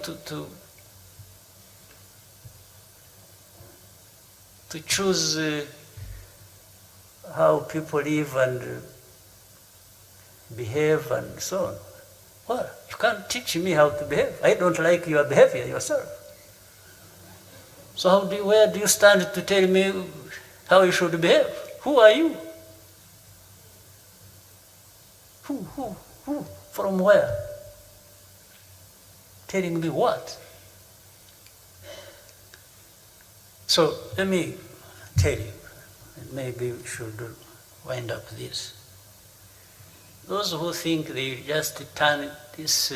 to choose how people live and behave and so on. Well, you can't teach me how to behave. I don't like your behavior yourself. So where do you stand to tell me how you should behave? Who are you? Who? From where? Telling me what? So let me tell you, and maybe we should wind up this. Those who think they just turn this,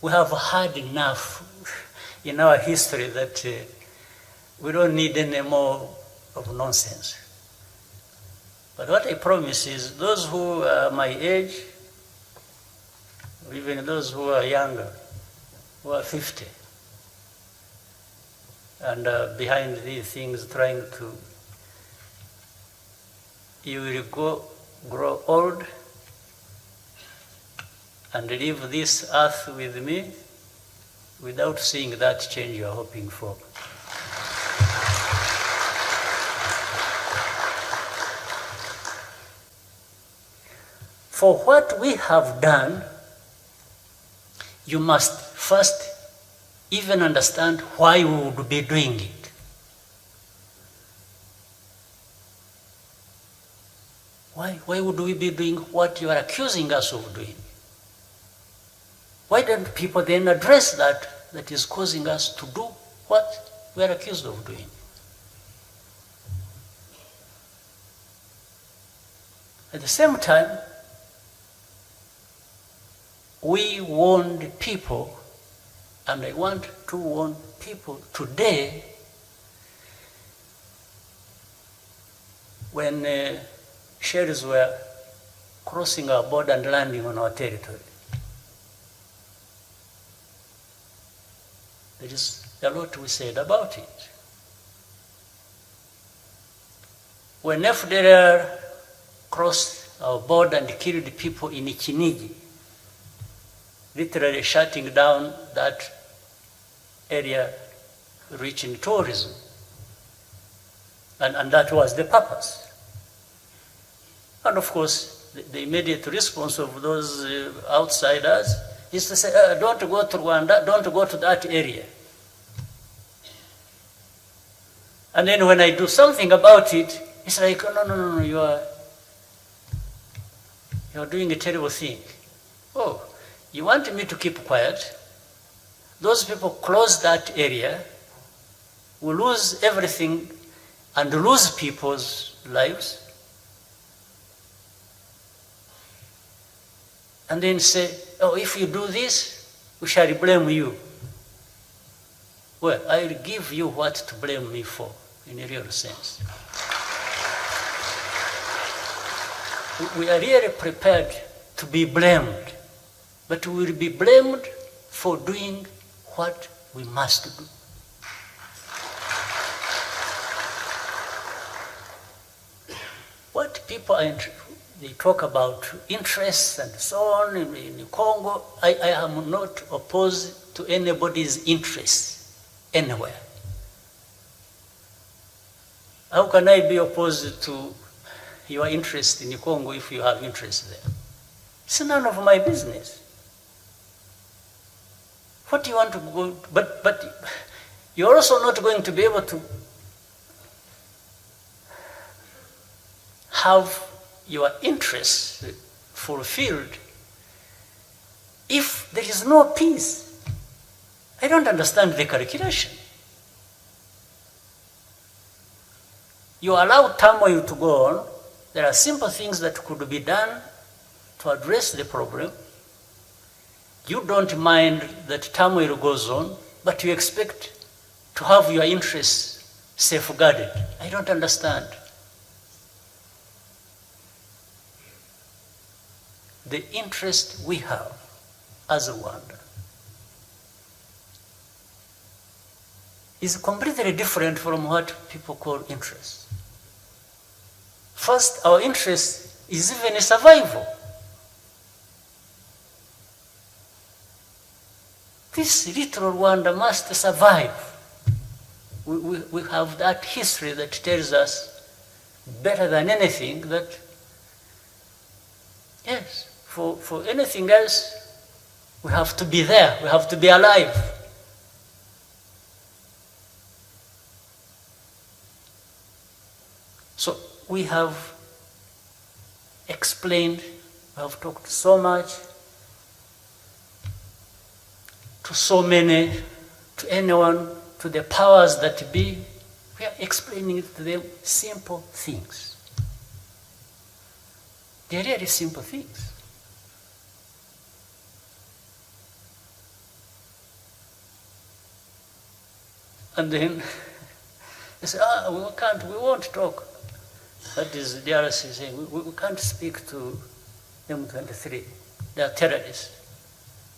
we have had enough in our history that we don't need any more of nonsense. But what I promise is those who are my age, or even those who are younger, who are 50, and behind these things trying to, you will grow old and leave this earth with me without seeing that change you are hoping for. For what we have done, you must first even understand why we would be doing it. Why would we be doing what you are accusing us of doing? Why don't people then address that is causing us to do what we are accused of doing? At the same time, we warned people, and I want to warn people today, when shells were crossing our border and landing on our territory. There is a lot we said about it. When FDLR crossed our border and killed people in Chinigi, literally shutting down that area rich in tourism. And that was the purpose. And of course, the immediate response of those outsiders is to say, don't go to Rwanda, don't go to that area. And then when I do something about it, it's like, no, you're doing a terrible thing. Oh, you want me to keep quiet? Those people close that area, will lose everything and lose people's lives. And then say, oh, if you do this, we shall blame you. Well, I'll give you what to blame me for, in a real sense. We are really prepared to be blamed, but we will be blamed for doing what we must do. What people they talk about interests and so on in Congo, I am not opposed to anybody's interests anywhere. How can I be opposed to your interest in Congo if you have interest there? It's none of my business. What do you want to go, but you're also not going to be able to have your interests fulfilled if there is no peace. I don't understand the calculation. You allow turmoil to go on. There are simple things that could be done to address the problem. You don't mind that turmoil goes on, but you expect to have your interests safeguarded. I don't understand. The interest we have as Rwanda is completely different from what people call interest. First, our interest is even survival. this little Rwanda must survive. We have that history that tells us better than anything that, yes, for anything else, we have to be there, we have to be alive. So we have explained, we have talked so much to so many, to anyone, to the powers that be. We are explaining to them simple things. They're really simple things. And then they say, we won't talk. That is the DRC saying, we can't speak to M23. They are terrorists.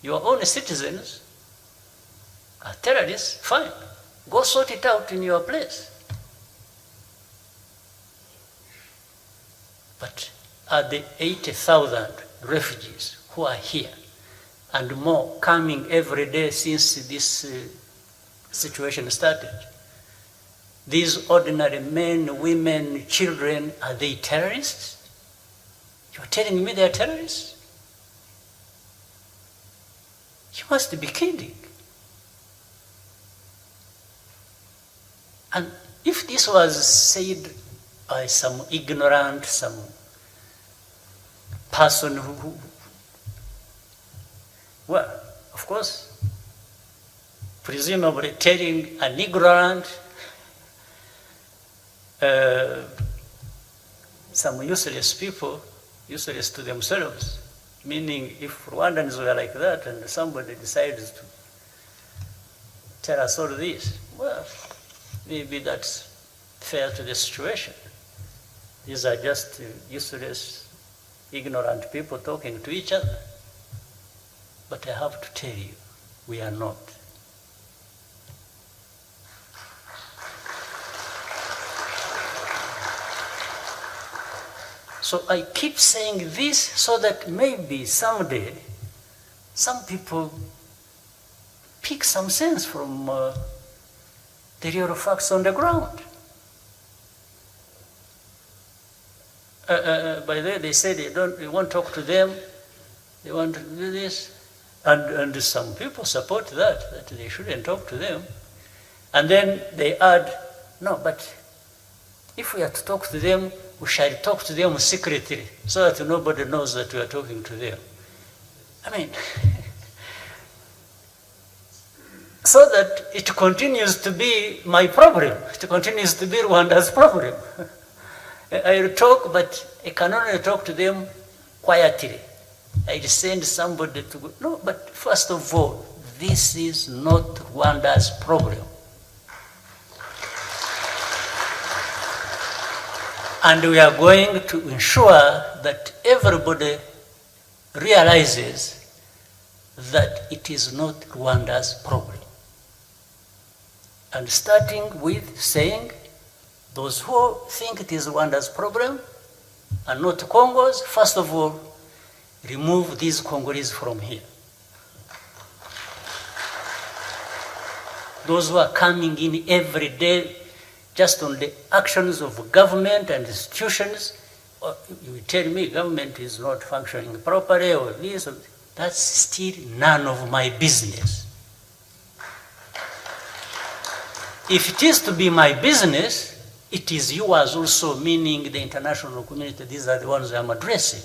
Your own citizens are terrorists, fine. Go sort it out in your place. But are the 80,000 refugees who are here and more coming every day since this situation started, these ordinary men, women, children, are they terrorists? You're telling me they're terrorists? You must be kidding. And if this was said by some ignorant, some person who well, of course, presumably telling an ignorant, some useless people, useless to themselves, meaning if Rwandans were like that and somebody decides to tell us all this, well, maybe that's fair to the situation. These are just useless, ignorant people talking to each other. But I have to tell you, we are not. So I keep saying this so that maybe someday some people pick some sense from the real facts on the ground. By the way, they say they won't talk to them, they want to do this, and some people support that they shouldn't talk to them. And then they add, no, but if we are to talk to them, we shall talk to them secretly, so that nobody knows that we are talking to them. I mean, so that it continues to be my problem. It continues to be Rwanda's problem. I will talk, but I can only talk to them quietly. I send somebody to go. No, but first of all, this is not Rwanda's problem. And we are going to ensure that everybody realizes that it is not Rwanda's problem. And starting with saying, those who think it is Rwanda's problem and not Congo's, first of all, remove these Congolese from here. Those who are coming in every day just on the actions of government and institutions, you will tell me government is not functioning properly or this, or that's still none of my business. If it is to be my business, it is yours also, meaning the international community. These are the ones I'm addressing.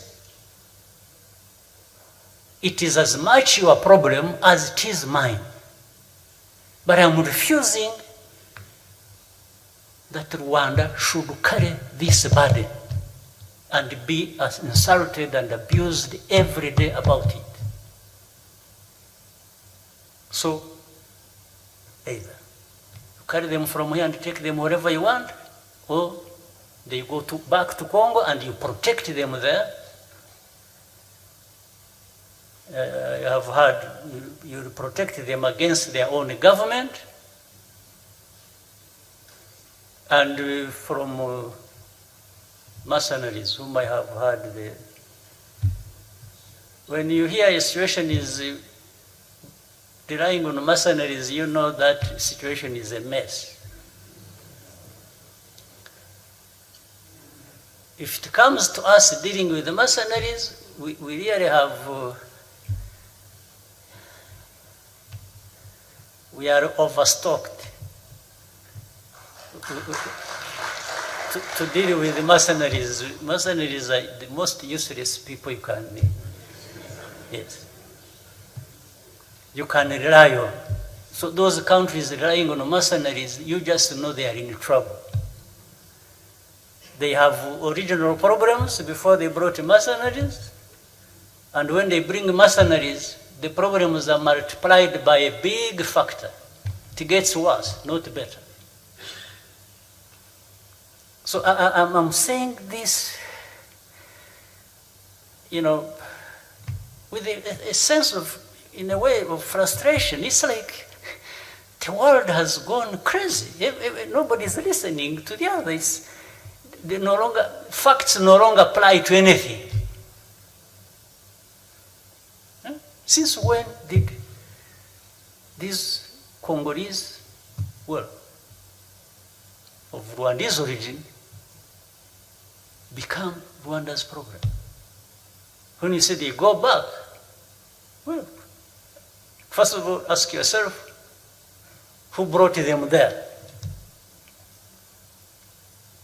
It is as much your problem as it is mine. But I'm refusing that Rwanda should carry this burden and be insulted and abused every day about it. So, either you carry them from here and take them wherever you want, or they go back to Congo and you protect them there. You have heard you protect them against their own government. And from mercenaries whom I have heard, when you hear a situation is relying on mercenaries, you know that situation is a mess. If it comes to us dealing with the mercenaries, we really have, we are overstocked to deal with the mercenaries. Mercenaries are the most useless people you can, yes, you can rely on. So those countries relying on mercenaries, you just know they are in trouble. They have original problems before they brought mercenaries, and when they bring mercenaries, the problems are multiplied by a big factor. It gets worse, not better. So I'm saying this, you know, with a sense of, in a way, of frustration. It's like the world has gone crazy. Nobody's listening to the others. Facts no longer apply to anything. Since when did these Congolese, well, of Rwandese origin, become Rwanda's problem? When you say they go back, well, first of all, ask yourself, who brought them there?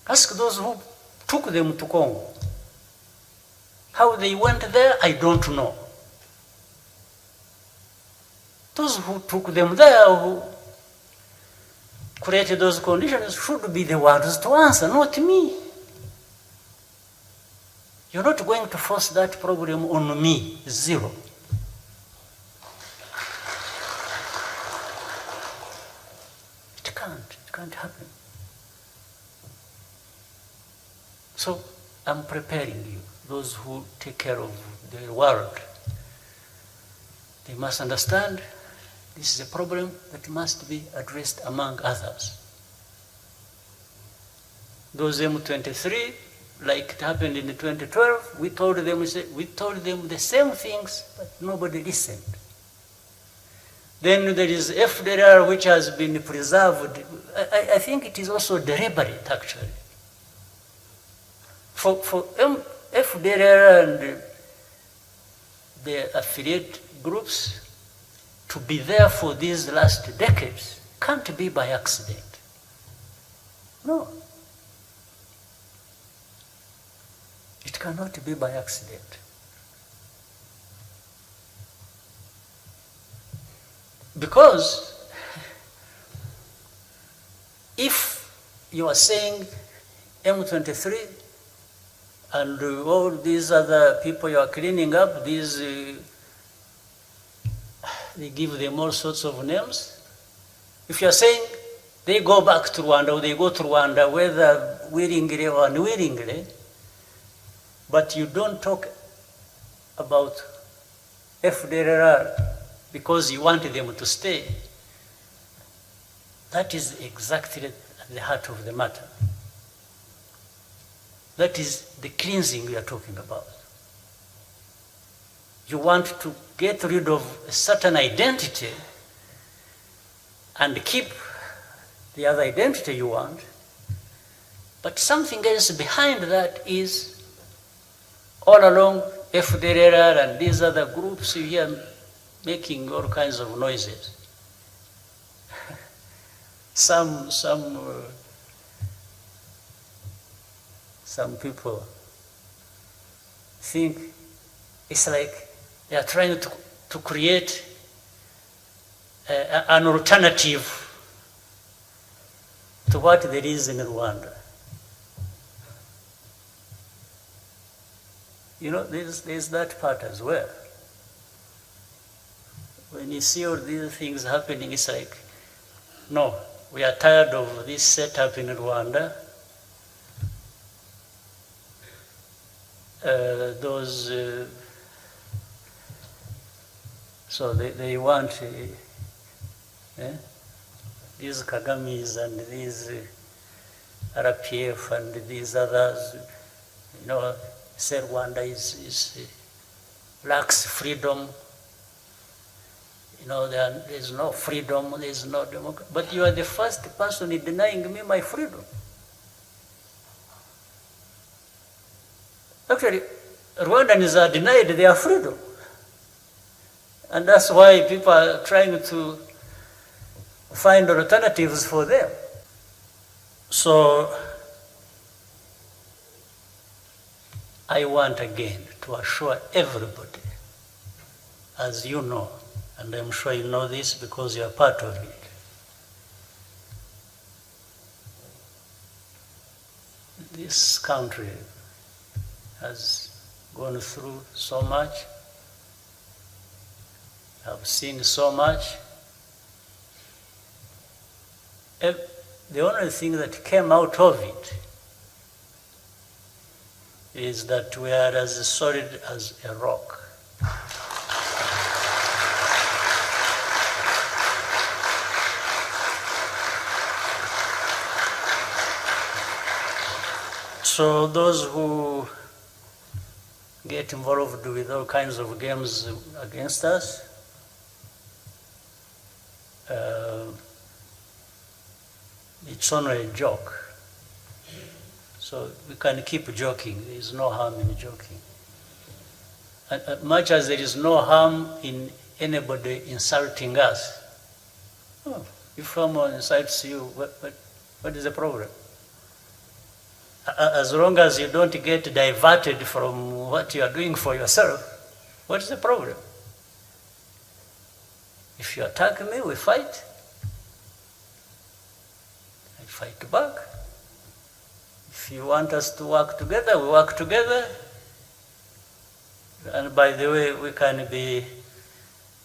Ask those who took them to Congo. How they went there, I don't know. Those who took them there, who created those conditions, should be the ones to answer, not me. You're not going to force that problem on me, zero. It can't happen. So I'm preparing you, those who take care of the world. They must understand this is a problem that must be addressed among others. Those M23, like it happened in 2012, we told them the same things, but nobody listened. Then there is FDLR, which has been preserved. I think it is also deliberate, actually. For FDLR and the affiliate groups to be there for these last decades can't be by accident. No. It cannot be by accident. Because if you are saying M23 and all these other people you are cleaning up, these, they give them all sorts of names. If you are saying they go back to Rwanda or they go to Rwanda, whether willingly or unwillingly, but you don't talk about FDLR because you want them to stay, that is exactly at the heart of the matter. That is the cleansing we are talking about. You want to get rid of a certain identity and keep the other identity you want, but something else behind that is all along FDLR and these other groups you hear making all kinds of noises. Some people think it's like they are trying to create an alternative to what there is in Rwanda. You know, there's that part as well. When you see all these things happening, it's like, no, we are tired of this setup in Rwanda. So they want these Kagames and these RPF and these others, you know, say Rwanda lacks freedom. there's no freedom, there's no democracy. But you are the first person denying me my freedom. Actually, Rwandans are denied their freedom. And that's why people are trying to find alternatives for them. So, I want again to assure everybody, as you know, and I'm sure you know this because you are part of it, this country has gone through so much, I've seen so much. The only thing that came out of it is that we are as solid as a rock. So those who get involved with all kinds of games against us, it's only a joke. So we can keep joking. There is no harm in joking. And much as there is no harm in anybody insulting us, if someone insults you, what is the problem? As long as you don't get diverted from what you are doing for yourself, what is the problem? If you attack me, we fight. I fight back. If you want us to work together, we work together. And by the way, we can be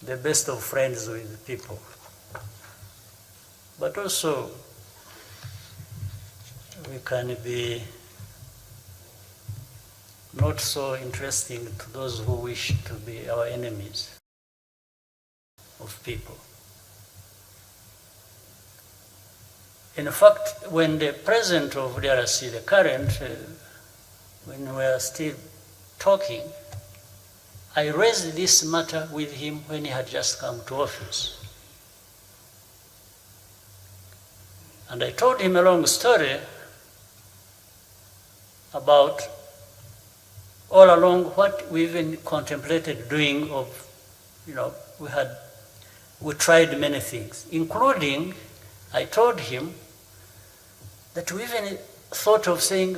the best of friends with people. But also, we can be not so interesting to those who wish to be our enemies of people. In fact, when the president of DRC, the current, when we were still talking, I raised this matter with him when he had just come to office. And I told him a long story about all along what we even contemplated doing of, we tried many things, including, I told him that we even thought of saying,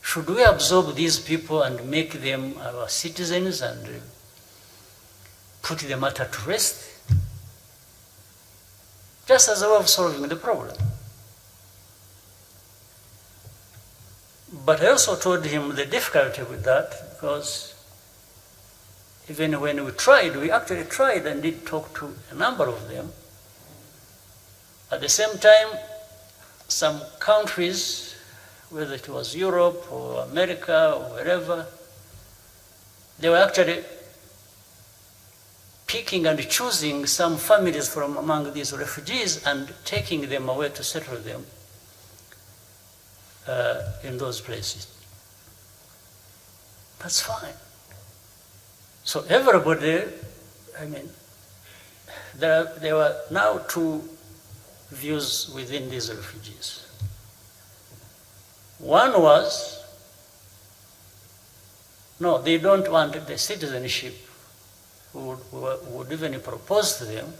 should we absorb these people and make them our citizens and put the matter to rest? Just as a way of solving the problem. But I also told him the difficulty with that, because even when we actually tried and did talk to a number of them. At the same time, some countries, whether it was Europe or America or wherever, they were actually picking and choosing some families from among these refugees and taking them away to settle them in those places. That's fine. So everybody, there were now two views within these refugees. One was, no, they don't want the citizenship, who would even propose to them,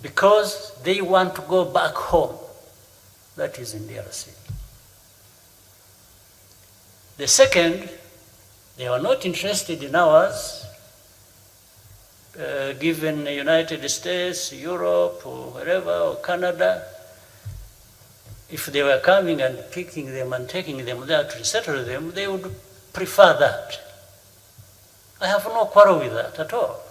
because they want to go back home. That is in DRC. The second, they were not interested in ours, given the United States, Europe, or wherever, or Canada. If they were coming and picking them and taking them there to settle them, they would prefer that. I have no quarrel with that at all.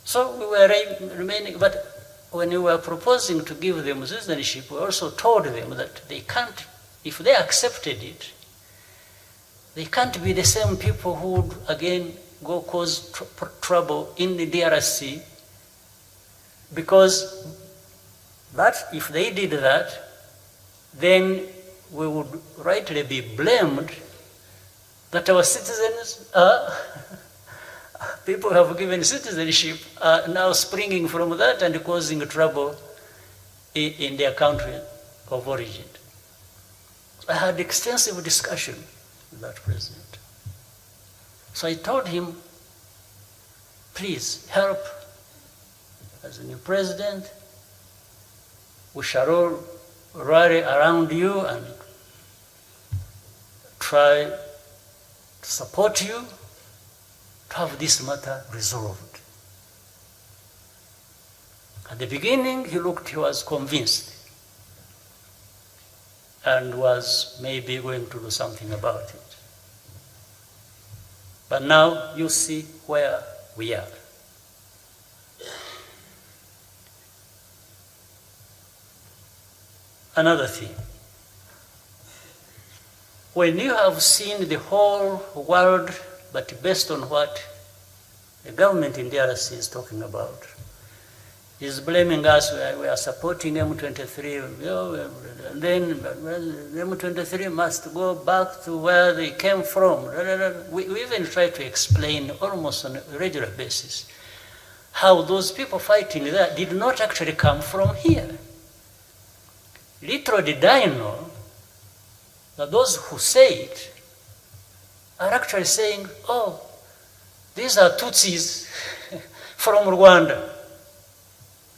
So we were remaining, but when we were proposing to give them citizenship, we also told them that they can't, if they accepted it, they can't be the same people who would again go cause trouble in the DRC, because that, if they did that, then we would rightly be blamed that our citizens people who have given citizenship are now springing from that and causing trouble in their country of origin. I had extensive discussion with that president. So I told him, please help as a new president. We shall all rally around you and try to support you to have this matter resolved. At the beginning, he was convinced and was maybe going to do something about it. But now you see where we are. Another thing, when you have seen the whole world, but based on what the government in DRC is talking about, is blaming us, we are supporting M23, and then M23 must go back to where they came from. We even try to explain almost on a regular basis how those people fighting there did not actually come from here. Little did I know that those who say it are actually saying, oh, these are Tutsis from Rwanda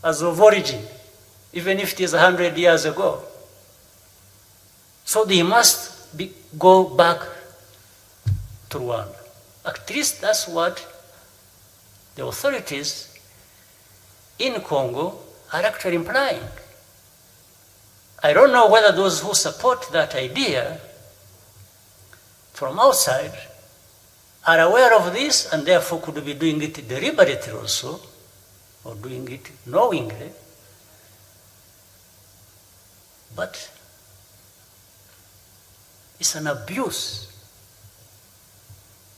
as of origin, even if it is 100 years ago. So they must go back to Rwanda. At least that's what the authorities in Congo are actually implying. I don't know whether those who support that idea from outside are aware of this and therefore could be doing it deliberately also, or doing it knowingly. But it's an abuse,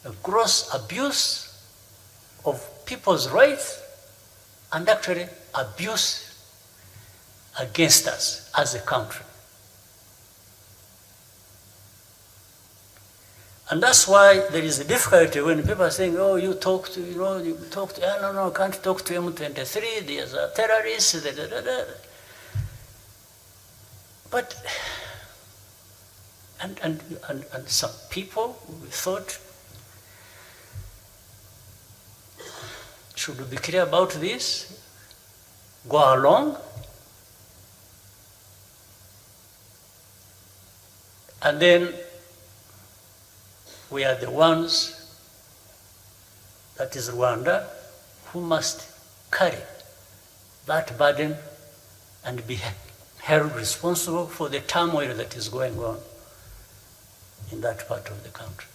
a gross abuse of people's rights and actually abuse against us as a country. And that's why there is a difficulty when people are saying, oh, you talk to, no, I can't talk to M23, they are terrorists, But, and some people we thought should be clear about this, go along, and then we are the ones, that is Rwanda, who must carry that burden and be held responsible for the turmoil that is going on in that part of the country.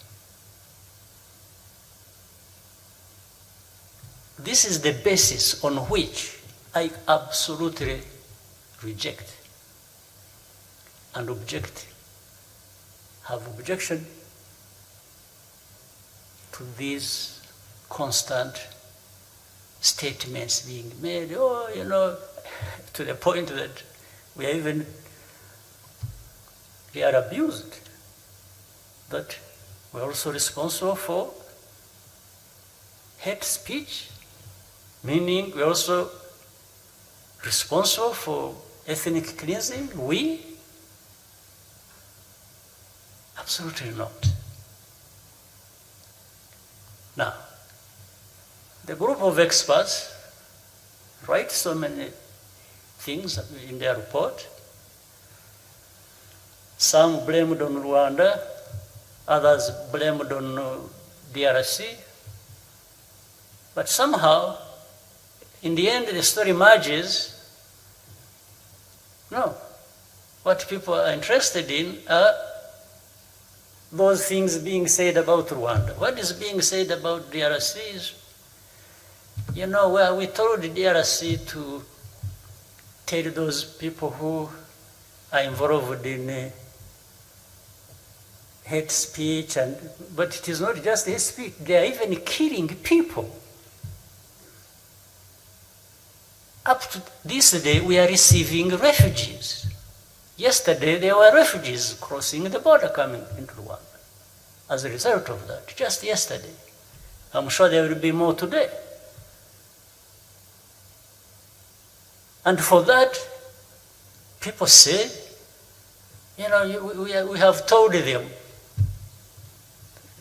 This is the basis on which I absolutely reject and have objection to these constant statements being made, to the point that we are abused, that we're also responsible for hate speech, meaning we're also responsible for ethnic cleansing. We? Absolutely not. Now, the group of experts write so many things in their report. Some blamed on Rwanda, others blamed on DRC. But somehow, in the end, the story emerges, no, what people are interested in are those things being said about Rwanda. What is being said about DRC is, where we told the DRC to tell those people who are involved in hate speech, but it is not just hate speech, they are even killing people. Up to this day, we are receiving refugees. Yesterday, there were refugees crossing the border coming into Rwanda as a result of that, just yesterday. I'm sure there will be more today. And for that, people say, you know, we have told them,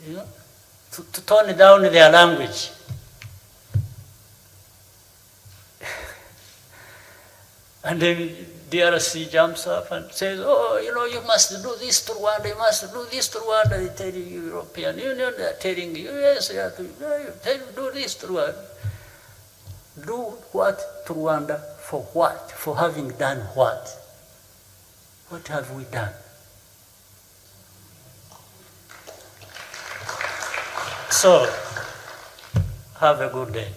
you know, to tone down their language. And then DRC jumps up and says, oh, you know, you must do this to Rwanda, you must do this to Rwanda. They tell you, European Union, they're telling you, yes, you have to do this to Rwanda. Do what to Rwanda? For what? For having done what? What have we done? So, have a good day.